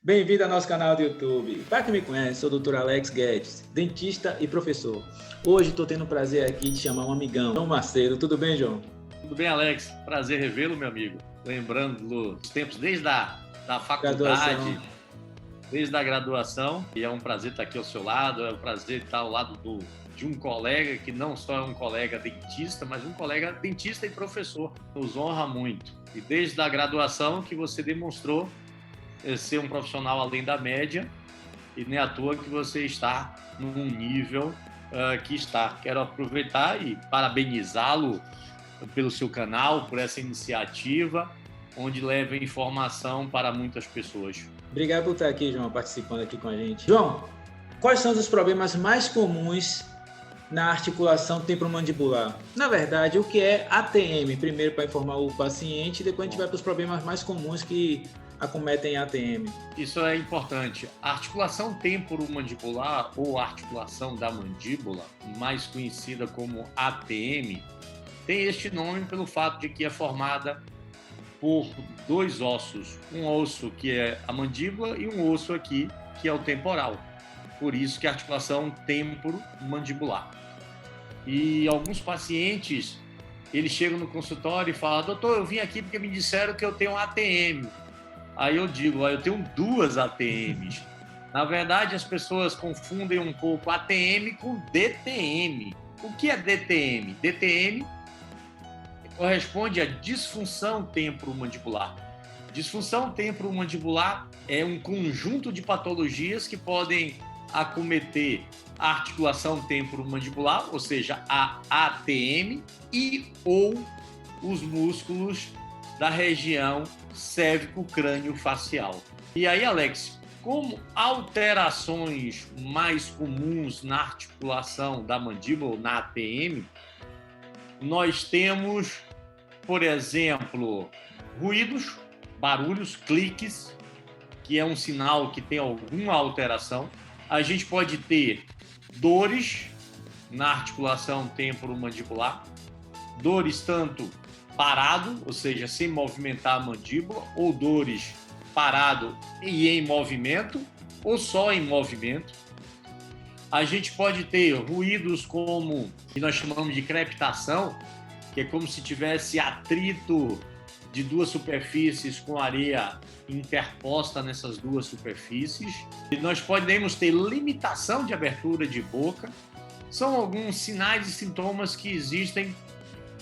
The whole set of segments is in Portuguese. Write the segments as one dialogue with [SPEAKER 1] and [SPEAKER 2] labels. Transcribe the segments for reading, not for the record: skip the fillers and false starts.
[SPEAKER 1] Bem-vindo ao nosso canal do YouTube. Para quem me conhece, sou o Dr. Alex Guedes, dentista e professor. Hoje estou tendo o prazer aqui de chamar um amigão, João Macedo. Tudo bem, João?
[SPEAKER 2] Tudo bem, Alex? Prazer revê-lo, meu amigo. Lembrando dos tempos desde da faculdade,
[SPEAKER 1] Graduação.
[SPEAKER 2] desde a graduação. E é um prazer estar aqui ao seu lado, é um prazer estar ao lado de um colega que não só é um colega dentista, mas um colega dentista e professor. Nos honra muito. E desde a graduação que você demonstrou ser um profissional além da média, e nem à toa que você está num nível que está. Quero aproveitar e parabenizá-lo pelo seu canal, por essa iniciativa, onde leva informação para muitas pessoas.
[SPEAKER 1] Obrigado por estar aqui, João, participando aqui com a gente. João, quais são os problemas mais comuns na articulação temporomandibular? Na verdade, o que é ATM? Primeiro, para informar o paciente, depois a gente vai para os problemas mais comuns que acometem ATM.
[SPEAKER 2] Isso é importante. A articulação temporomandibular ou articulação da mandíbula, mais conhecida como ATM, tem este nome pelo fato de que é formada por dois ossos. Um osso que é a mandíbula e um osso aqui que é o temporal. Por isso que é a articulação temporomandibular. E alguns pacientes, eles chegam no consultório e falam: doutor, eu vim aqui porque me disseram que eu tenho ATM. Aí eu digo: eu tenho duas ATMs. Na verdade, as pessoas confundem um pouco ATM com DTM. O que é DTM? DTM corresponde à disfunção temporomandibular. Disfunção temporomandibular é um conjunto de patologias que podem acometer a articulação temporomandibular, ou seja, a ATM, e ou os músculos da região cérvico-crânio-facial. E aí, Alex, como alterações mais comuns na articulação da mandíbula, na ATM, nós temos, por exemplo, ruídos, barulhos, cliques, que é um sinal que tem alguma alteração. A gente pode ter dores na articulação temporomandibular, dores tanto parado, ou seja, sem movimentar a mandíbula, ou dores parado e em movimento, ou só em movimento. A gente pode ter ruídos como, que nós chamamos de crepitação, que é como se tivesse atrito de duas superfícies com areia interposta nessas duas superfícies. E nós podemos ter limitação de abertura de boca. São alguns sinais e sintomas que existem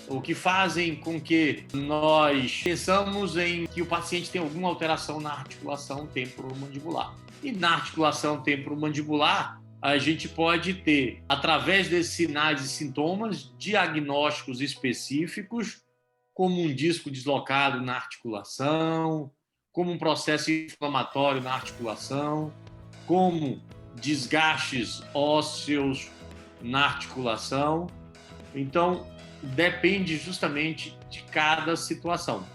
[SPEAKER 2] ou que fazem com que nós pensamos em que o paciente tem alguma alteração na articulação temporomandibular. E na articulação temporomandibular, a gente pode ter, através desses sinais e sintomas, diagnósticos específicos, como um disco deslocado na articulação, como um processo inflamatório na articulação, como desgastes ósseos na articulação. Então, depende justamente de cada situação.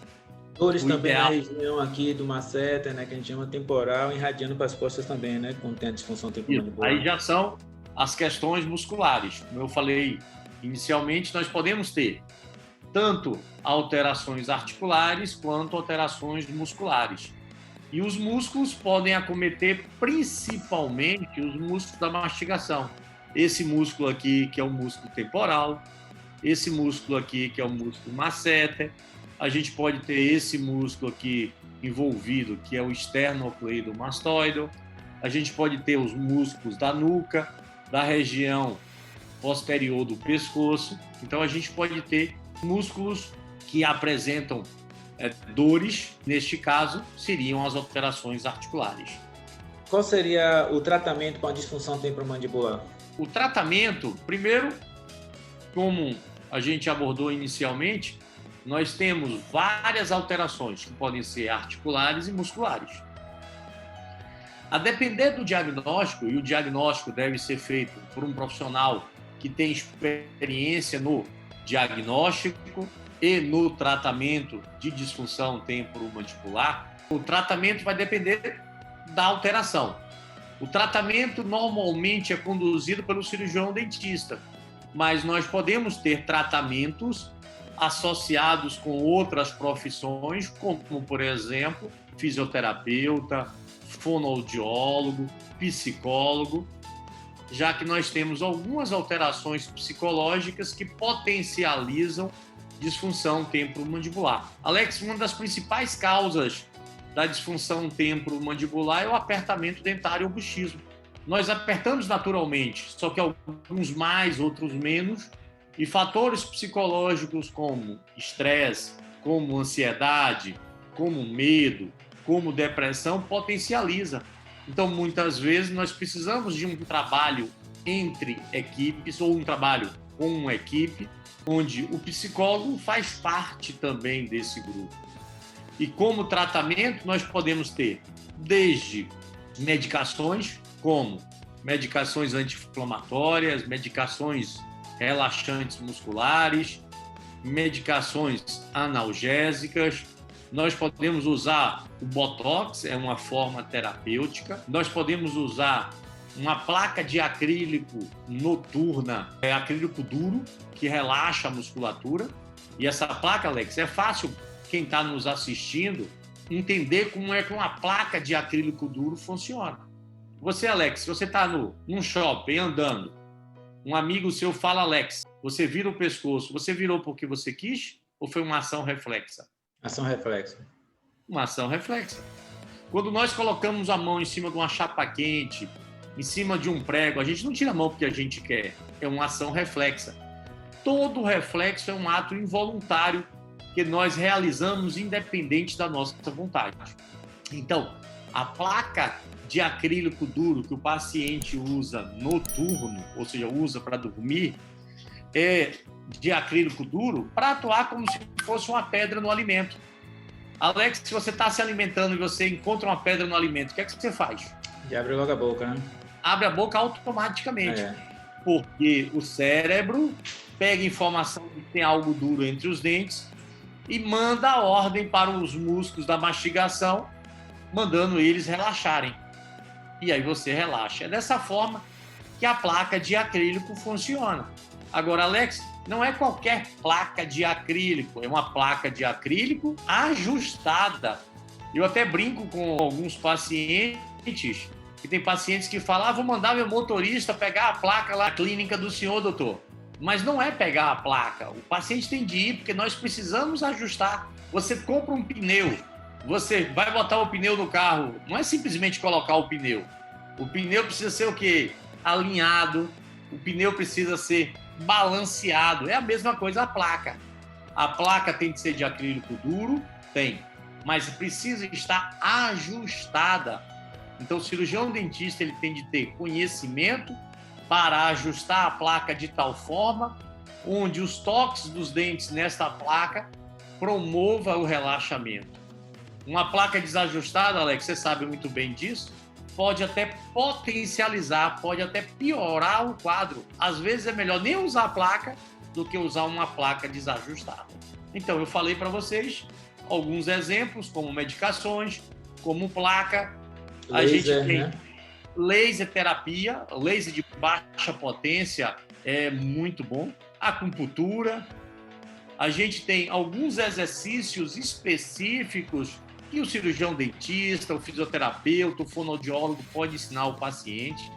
[SPEAKER 1] Dores também na região aqui do masseter, né, que a gente chama temporal, irradiando para as costas também, né, quando tem a disfunção temporomandibular.
[SPEAKER 2] Aí já são as questões musculares. Como eu falei inicialmente, nós podemos ter tanto alterações articulares quanto alterações musculares. E os músculos podem acometer principalmente os músculos da mastigação. Esse músculo aqui, que é o músculo temporal, esse músculo aqui, que é o músculo masseter. A gente pode ter esse músculo aqui envolvido, que é o esternocleidomastoideo. A gente pode ter os músculos da nuca, da região posterior do pescoço. Então, a gente pode ter músculos que apresentam dores. Neste caso, seriam as alterações articulares.
[SPEAKER 1] Qual seria o tratamento com a disfunção temporomandibular?
[SPEAKER 2] O tratamento, primeiro, como a gente abordou inicialmente, nós temos várias alterações que podem ser articulares e musculares. A depender do diagnóstico, e o diagnóstico deve ser feito por um profissional que tem experiência no diagnóstico e no tratamento de disfunção temporomandibular, o tratamento vai depender da alteração. O tratamento normalmente é conduzido pelo cirurgião dentista, mas nós podemos ter tratamentos associados com outras profissões, como, por exemplo, fisioterapeuta, fonoaudiólogo, psicólogo, já que nós temos algumas alterações psicológicas que potencializam disfunção temporomandibular. Alex, uma das principais causas da disfunção temporomandibular é o apertamento dentário ou bruxismo. Nós apertamos naturalmente, só que alguns mais, outros menos, e fatores psicológicos como estresse, como ansiedade, como medo, como depressão potencializa. Então, muitas vezes, nós precisamos de um trabalho entre equipes ou um trabalho com uma equipe, onde o psicólogo faz parte também desse grupo. E como tratamento, nós podemos ter desde medicações, como medicações anti-inflamatórias, medicações relaxantes musculares, medicações analgésicas. Nós podemos usar o Botox, é uma forma terapêutica. Nós podemos usar uma placa de acrílico noturna, acrílico duro, que relaxa a musculatura. E essa placa, Alex, é fácil quem está nos assistindo entender como é que uma placa de acrílico duro funciona. Você, Alex, se você está num shopping andando, um amigo seu fala, Alex, você vira o pescoço, você virou porque você quis ou foi uma ação reflexa?
[SPEAKER 1] Ação reflexa.
[SPEAKER 2] Uma ação reflexa. Quando nós colocamos a mão em cima de uma chapa quente, em cima de um prego, a gente não tira a mão porque a gente quer, é uma ação reflexa. Todo reflexo é um ato involuntário que nós realizamos independente da nossa vontade. Então, a placa de acrílico duro que o paciente usa noturno, ou seja, usa para dormir, é de acrílico duro para atuar como se fosse uma pedra no alimento. Alex, se você está se alimentando e você encontra uma pedra no alimento, o que é que você faz?
[SPEAKER 1] Já abre logo a boca, né?
[SPEAKER 2] Abre a boca automaticamente. Porque o cérebro pega informação de que tem algo duro entre os dentes e manda a ordem para os músculos da mastigação, mandando eles relaxarem. E aí você relaxa. É dessa forma que a placa de acrílico funciona. Agora, Alex, não é qualquer placa de acrílico, é uma placa de acrílico ajustada. Eu até brinco com alguns pacientes, que tem pacientes que falam, vou mandar meu motorista pegar a placa lá na clínica do senhor, doutor. Mas não é pegar a placa, o paciente tem de ir, porque nós precisamos ajustar. Você compra um pneu, você vai botar o pneu no carro, não é simplesmente colocar o pneu. O pneu precisa ser o quê? Alinhado, o pneu precisa ser balanceado. É a mesma coisa a placa. A placa tem que ser de acrílico duro? Tem. Mas precisa estar ajustada. Então, o cirurgião dentista ele tem de ter conhecimento para ajustar a placa de tal forma onde os toques dos dentes nesta placa promova o relaxamento. Uma placa desajustada, Alex, você sabe muito bem disso, pode até potencializar, pode até piorar o quadro. Às vezes é melhor nem usar a placa do que usar uma placa desajustada. Então, eu falei para vocês alguns exemplos, como medicações, como placa.
[SPEAKER 1] Laser,
[SPEAKER 2] a gente tem,
[SPEAKER 1] né?
[SPEAKER 2] Laser terapia, laser de baixa potência é muito bom. Acupuntura. A gente tem alguns exercícios específicos que o cirurgião dentista, o fisioterapeuta, o fonoaudiólogo pode ensinar ao paciente.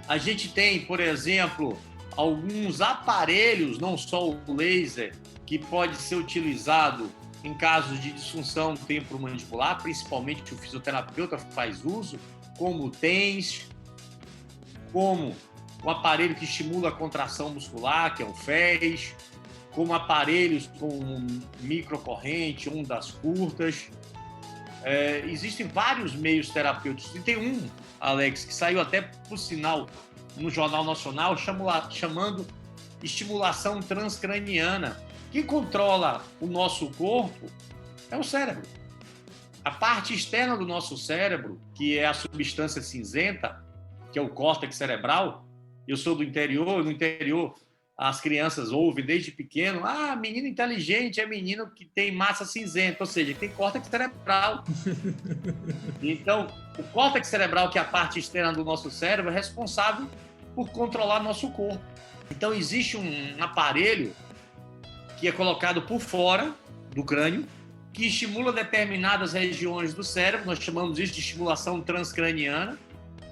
[SPEAKER 2] A gente tem, por exemplo, alguns aparelhos, não só o laser, que pode ser utilizado em casos de disfunção temporomandibular, principalmente o fisioterapeuta faz uso, como o TENS, como o aparelho que estimula a contração muscular, que é o FES, como aparelhos com microcorrente, ondas curtas. Existem vários meios terapêuticos. E tem um, Alex, que saiu até, por sinal, no Jornal Nacional, chamando estimulação transcraniana. Quem controla o nosso corpo é o cérebro. A parte externa do nosso cérebro, que é a substância cinzenta, que é o córtex cerebral, eu sou do interior, no interior as crianças ouvem desde pequeno, menino inteligente é menino que tem massa cinzenta, ou seja, que tem córtex cerebral. Então, o córtex cerebral, que é a parte externa do nosso cérebro, é responsável por controlar nosso corpo. Então, existe um aparelho que é colocado por fora do crânio, que estimula determinadas regiões do cérebro, nós chamamos isso de estimulação transcraniana,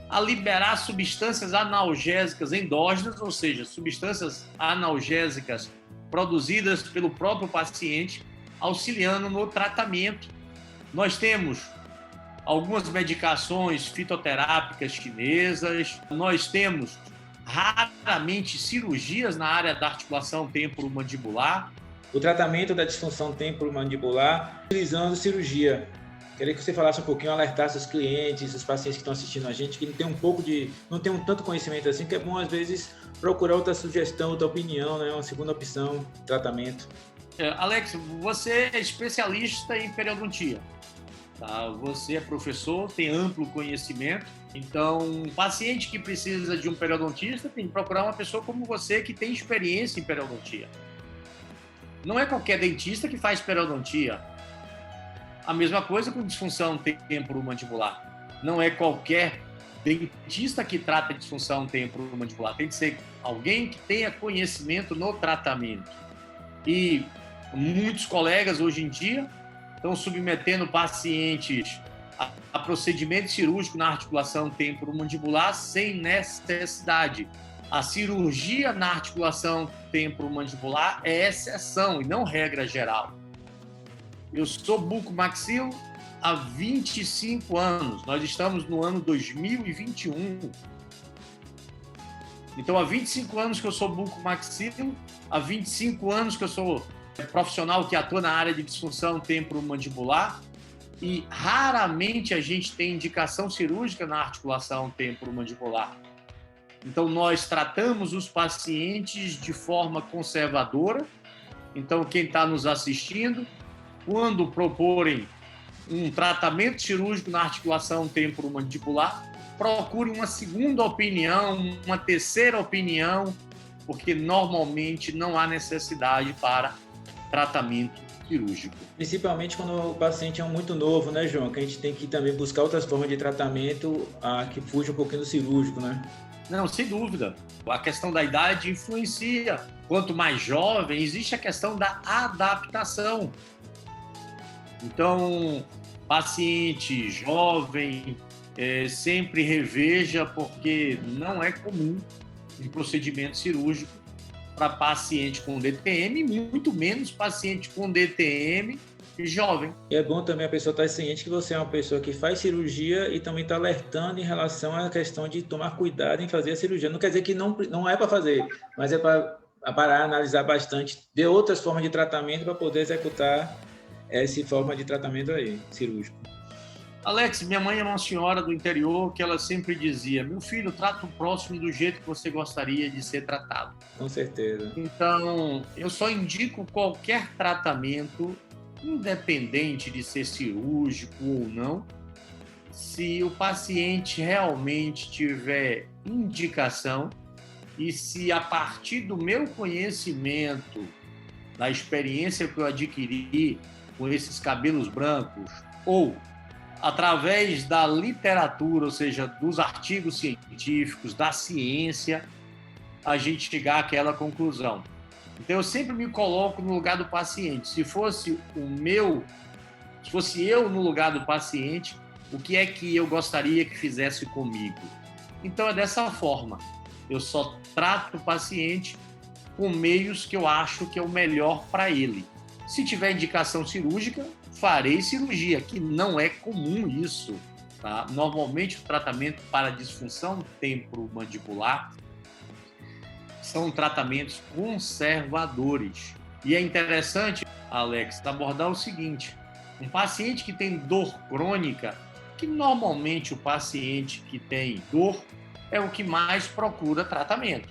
[SPEAKER 2] a liberar substâncias analgésicas endógenas, ou seja, substâncias analgésicas produzidas pelo próprio paciente, auxiliando no tratamento. Nós temos algumas medicações fitoterápicas chinesas, nós temos raramente cirurgias na área da articulação temporomandibular.
[SPEAKER 1] O tratamento da disfunção temporomandibular utilizando cirurgia. Queria que você falasse um pouquinho, alertasse os clientes, os pacientes que estão assistindo a gente, que não tem tanto conhecimento assim, que é bom às vezes procurar outra sugestão, outra opinião, né? Uma segunda opção, tratamento.
[SPEAKER 2] Alex, você é especialista em periodontia. Tá? Você é professor, tem amplo conhecimento. Então, um paciente que precisa de um periodontista tem que procurar uma pessoa como você que tem experiência em periodontia. Não é qualquer dentista que faz periodontia. A mesma coisa com disfunção temporomandibular. Não é qualquer dentista que trata disfunção temporomandibular. Tem que ser alguém que tenha conhecimento no tratamento. E muitos colegas hoje em dia estão submetendo pacientes a procedimento cirúrgico na articulação temporomandibular sem necessidade. A cirurgia na articulação temporomandibular é exceção e não regra geral. Eu sou bucomaxilo há 25 anos. Nós estamos no ano 2021. Então, há 25 anos que eu sou bucomaxilo, há 25 anos que eu sou profissional que atua na área de disfunção temporomandibular e raramente a gente tem indicação cirúrgica na articulação temporomandibular. Então, nós tratamos os pacientes de forma conservadora. Então, quem está nos assistindo, quando proporem um tratamento cirúrgico na articulação temporomandibular, procure uma segunda opinião, uma terceira opinião, porque normalmente não há necessidade para tratamento cirúrgico.
[SPEAKER 1] Principalmente quando o paciente é muito novo, né, João? Que a gente tem que também buscar outras formas de tratamento que fujam um pouquinho do cirúrgico, né?
[SPEAKER 2] Não, sem dúvida. A questão da idade influencia. Quanto mais jovem, existe a questão da adaptação. Então, paciente jovem, sempre reveja, porque não é comum um procedimento cirúrgico para paciente com DTM, muito menos paciente com DTM jovem.
[SPEAKER 1] E é bom também a pessoa estar ciente que você é uma pessoa que faz cirurgia e também está alertando em relação à questão de tomar cuidado em fazer a cirurgia. Não quer dizer que não é para fazer, mas é para analisar bastante de outras formas de tratamento para poder executar essa forma de tratamento aí, cirúrgico.
[SPEAKER 2] Alex, minha mãe é uma senhora do interior que ela sempre dizia: meu filho, trata o próximo do jeito que você gostaria de ser tratado.
[SPEAKER 1] Com certeza.
[SPEAKER 2] Então, eu só indico qualquer tratamento, independente de ser cirúrgico ou não, se o paciente realmente tiver indicação e se a partir do meu conhecimento, da experiência que eu adquiri com esses cabelos brancos, ou através da literatura, ou seja, dos artigos científicos, da ciência, a gente chegar àquela conclusão. Então, eu sempre me coloco no lugar do paciente. Se fosse eu no lugar do paciente, o que é que eu gostaria que fizesse comigo? Então, é dessa forma. Eu só trato o paciente com meios que eu acho que é o melhor para ele. Se tiver indicação cirúrgica, farei cirurgia, que não é comum isso. Tá? Normalmente, o tratamento para disfunção temporomandibular são tratamentos conservadores. E é interessante, Alex, abordar o seguinte: um paciente que tem dor crônica, que normalmente o paciente que tem dor é o que mais procura tratamento.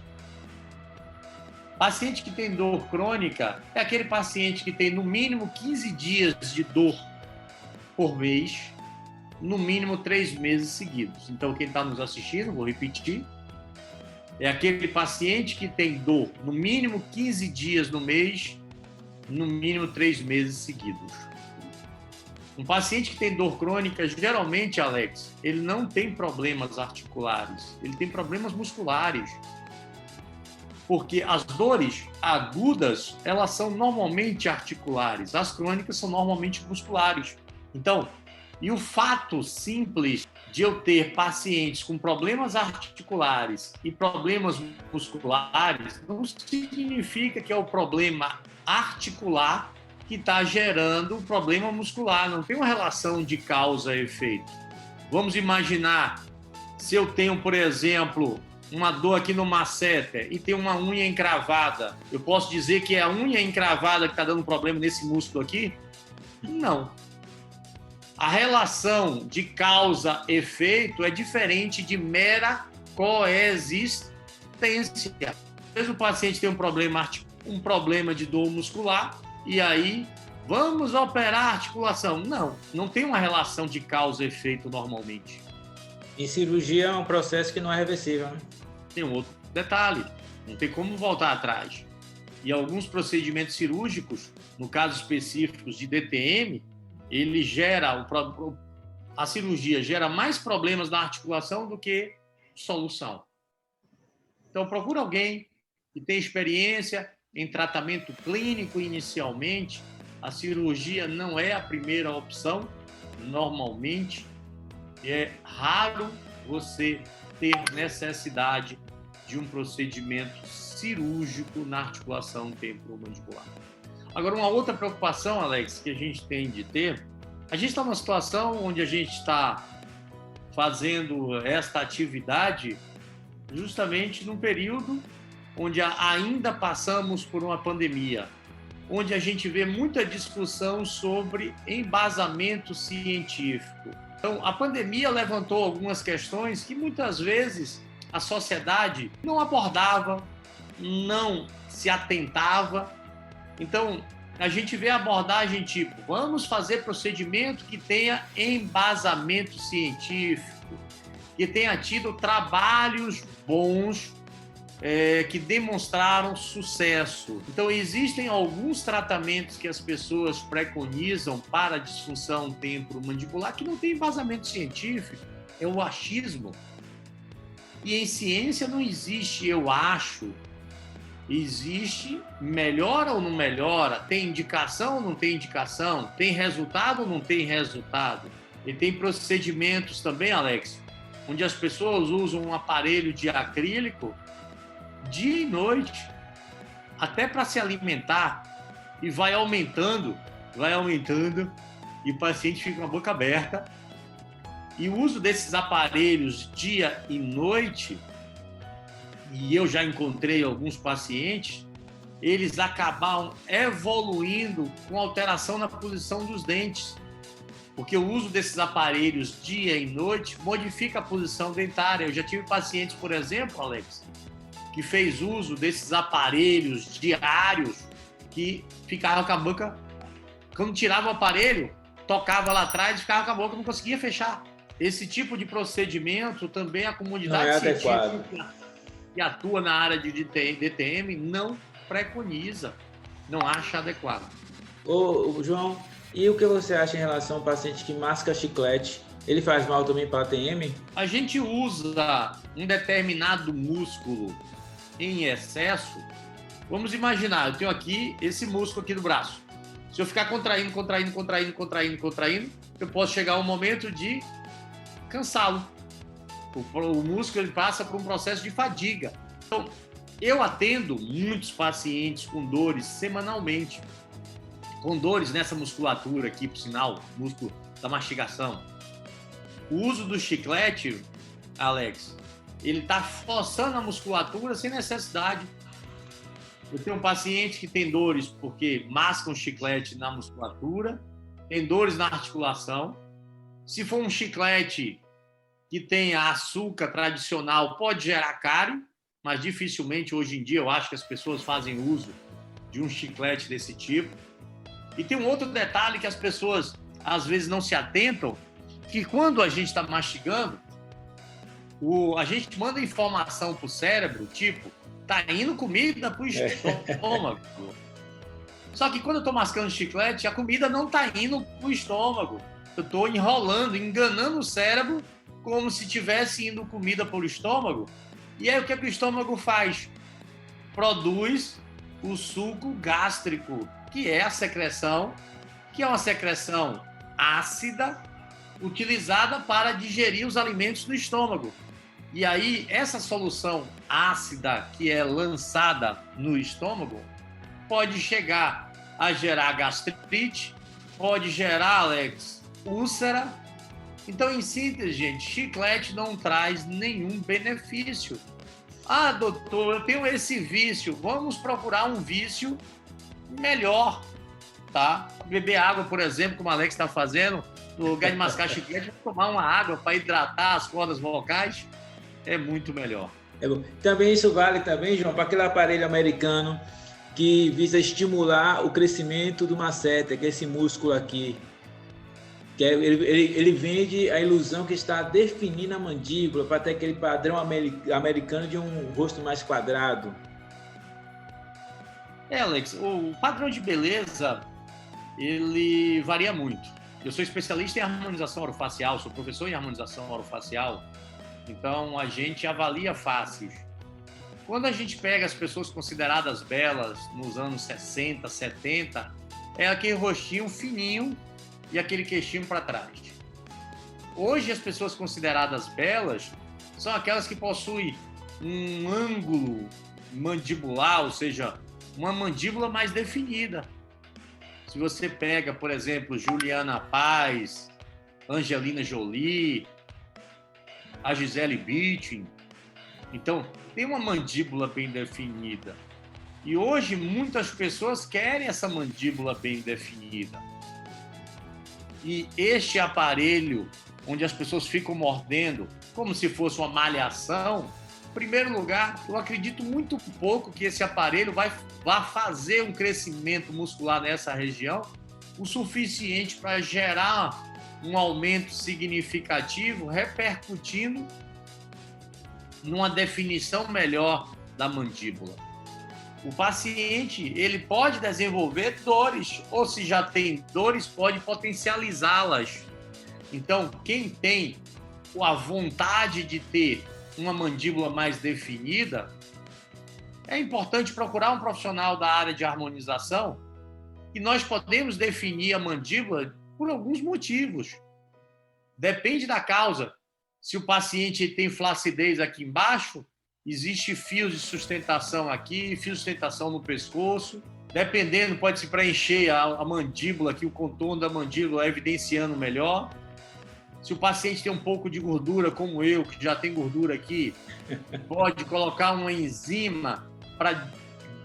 [SPEAKER 2] Paciente que tem dor crônica é aquele paciente que tem no mínimo 15 dias de dor por mês, no mínimo 3 meses seguidos. Então, quem está nos assistindo, vou repetir, é aquele paciente que tem dor no mínimo 15 dias no mês, no mínimo 3 meses seguidos. Um paciente que tem dor crônica, geralmente, Alex, ele não tem problemas articulares, ele tem problemas musculares. Porque as dores agudas, elas são normalmente articulares, as crônicas são normalmente musculares. Então, e o fato simples de eu ter pacientes com problemas articulares e problemas musculares não significa que é o problema articular que está gerando o problema muscular. Não tem uma relação de causa e efeito. Vamos imaginar, se eu tenho, por exemplo, uma dor aqui no masseter e tem uma unha encravada, eu posso dizer que é a unha encravada que está dando problema nesse músculo aqui? Não. A relação de causa-efeito é diferente de mera coexistência. Às vezes o paciente tem um problema de dor muscular e aí vamos operar a articulação. Não, não tem uma relação de causa-efeito normalmente.
[SPEAKER 1] E cirurgia é um processo que não é reversível, né?
[SPEAKER 2] Tem um outro detalhe, não tem como voltar atrás. E alguns procedimentos cirúrgicos, no caso específico de DTM, ele gera, a cirurgia gera mais problemas na articulação do que solução. Então, procura alguém que tem experiência em tratamento clínico inicialmente. A cirurgia não é a primeira opção, normalmente. É raro você ter necessidade de um procedimento cirúrgico na articulação temporomandibular. Agora, uma outra preocupação, Alex, que a gente tem de ter, a gente está numa situação onde a gente está fazendo esta atividade justamente num período onde ainda passamos por uma pandemia, onde a gente vê muita discussão sobre embasamento científico. Então, a pandemia levantou algumas questões que muitas vezes a sociedade não abordava, não se atentava. Então, a gente vê a abordagem tipo, vamos fazer procedimento que tenha embasamento científico, que tenha tido trabalhos bons, que demonstraram sucesso. Então, existem alguns tratamentos que as pessoas preconizam para a disfunção temporomandibular que não tem embasamento científico, é o achismo. E em ciência não existe eu acho, existe melhora ou não melhora, tem indicação ou não tem indicação, tem resultado ou não tem resultado. E tem procedimentos também, Alex, onde as pessoas usam um aparelho de acrílico dia e noite, até para se alimentar, e vai aumentando, e o paciente fica com a boca aberta. E o uso desses aparelhos dia e noite, e eu já encontrei alguns pacientes, eles acabam evoluindo com alteração na posição dos dentes, porque o uso desses aparelhos dia e noite modifica a posição dentária. Eu já tive pacientes, por exemplo, Alex, que fez uso desses aparelhos diários, que ficava com a boca, quando tirava o aparelho, tocava lá atrás e ficava com a boca, não conseguia fechar. Esse tipo de procedimento também a comunidade científica que atua na área de DTM não preconiza, não acha adequado.
[SPEAKER 1] Ô, João, e o que você acha em relação ao paciente que masca chiclete? Ele faz mal também para a ATM?
[SPEAKER 2] A gente usa um determinado músculo em excesso. Vamos imaginar, eu tenho aqui esse músculo aqui do braço. Se eu ficar contraindo, eu posso chegar a um momento de cansá-lo. O músculo ele passa por um processo de fadiga. Então, eu atendo muitos pacientes com dores semanalmente, com dores nessa musculatura aqui, por sinal, músculo da mastigação. O uso do chiclete, Alex, ele está forçando a musculatura sem necessidade. Eu tenho um paciente que tem dores porque masca um chiclete na musculatura, tem dores na articulação. Se for um chiclete que tenha açúcar tradicional, pode gerar cárie, mas dificilmente hoje em dia eu acho que as pessoas fazem uso de um chiclete desse tipo. E tem um outro detalhe que as pessoas às vezes não se atentam, que quando a gente está mastigando, a gente manda informação para o cérebro, tipo, tá indo comida para o estômago. Só que quando eu estou mascando chiclete, a comida não está indo para o estômago. Eu estou enrolando, enganando o cérebro como se tivesse indo comida para o estômago. E aí o que o estômago faz? produz o suco gástrico, que é uma secreção ácida utilizada para digerir os alimentos no estômago. E aí, essa solução ácida que é lançada no estômago pode chegar a gerar gastrite, pode gerar, Alex, úlcera. Então, em síntese, gente, chiclete não traz nenhum benefício. Ah, doutor, eu tenho esse vício. Vamos procurar um vício melhor, tá? Beber água, por exemplo, como o Alex está fazendo, no lugar de mascar chiclete, tomar uma água para hidratar as cordas vocais, é muito melhor.
[SPEAKER 1] É bom. Também isso vale também, João, para aquele aparelho americano que visa estimular o crescimento do masseter, que é esse músculo aqui. Que ele vende a ilusão que está definindo a mandíbula para ter aquele padrão americano de um rosto mais quadrado.
[SPEAKER 2] Alex, o padrão de beleza, ele varia muito. Eu sou especialista em harmonização orofacial, sou professor em harmonização orofacial, então a gente avalia faces. Quando a gente pega as pessoas consideradas belas nos anos 60, 70, é aquele rostinho fininho e aquele queixinho para trás. Hoje, as pessoas consideradas belas são aquelas que possuem um ângulo mandibular, ou seja, uma mandíbula mais definida. Se você pega, por exemplo, Juliana Paz, Angelina Jolie, a Gisele Bündchen, então tem uma mandíbula bem definida. E hoje muitas pessoas querem essa mandíbula bem definida. E este aparelho, onde as pessoas ficam mordendo como se fosse uma malhação, em primeiro lugar, eu acredito muito pouco que esse aparelho vá fazer um crescimento muscular nessa região o suficiente para gerar um aumento significativo, repercutindo numa definição melhor da mandíbula. O paciente, ele pode desenvolver dores, ou se já tem dores, pode potencializá-las. Então, quem tem a vontade de ter uma mandíbula mais definida, é importante procurar um profissional da área de harmonização, e nós podemos definir a mandíbula por alguns motivos. Depende da causa. Se o paciente tem flacidez aqui embaixo, existe fios de sustentação aqui, fios de sustentação no pescoço. Dependendo, pode-se preencher a mandíbula aqui, o contorno da mandíbula, evidenciando melhor. Se o paciente tem um pouco de gordura, como eu, que já tem gordura aqui, pode colocar uma enzima para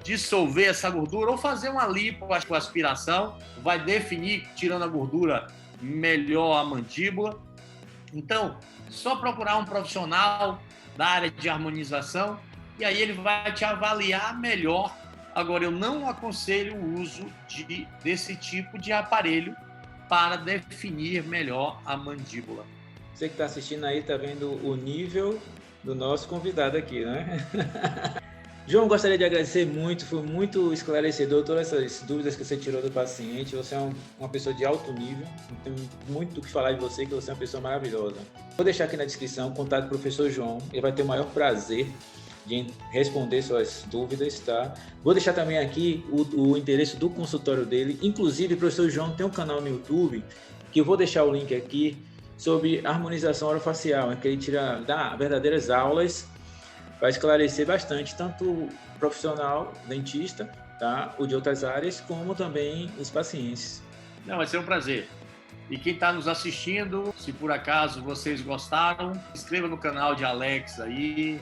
[SPEAKER 2] dissolver essa gordura ou fazer uma lipoaspiração, vai definir, tirando a gordura, melhor a mandíbula. Então, só procurar um profissional da área de harmonização e aí ele vai te avaliar melhor. Agora, eu não aconselho o uso desse tipo de aparelho para definir melhor a mandíbula.
[SPEAKER 1] Você que está assistindo aí está vendo o nível do nosso convidado aqui, né? João, gostaria de agradecer muito, foi muito esclarecedor todas essas dúvidas que você tirou do paciente. Você é uma pessoa de alto nível, não tenho muito o que falar de você, que você é uma pessoa maravilhosa. Vou deixar aqui na descrição o contato do professor João, ele vai ter o maior prazer de responder suas dúvidas, tá? Vou deixar também aqui o endereço do consultório dele, inclusive o professor João tem um canal no YouTube, que eu vou deixar o link aqui, sobre harmonização orofacial, em que ele dá verdadeiras aulas, vai esclarecer bastante, tanto o profissional, dentista, tá? O de outras áreas, como também os pacientes.
[SPEAKER 2] Não, vai ser um prazer. E quem está nos assistindo, se por acaso vocês gostaram, se inscreva no canal de Alex aí,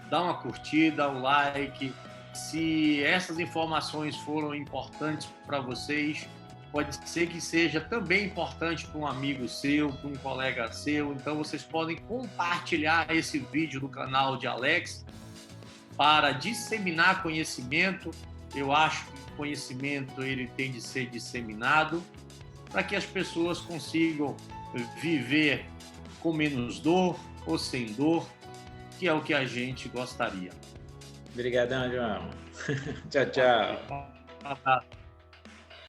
[SPEAKER 2] dá uma curtida, um like. Se essas informações foram importantes para vocês, pode ser que seja também importante para um amigo seu, para um colega seu. Então, vocês podem compartilhar esse vídeo do canal de Alex para disseminar conhecimento. Eu acho que o conhecimento ele tem de ser disseminado para que as pessoas consigam viver com menos dor ou sem dor, que é o que a gente gostaria.
[SPEAKER 1] Obrigadão, João. Tchau, tchau.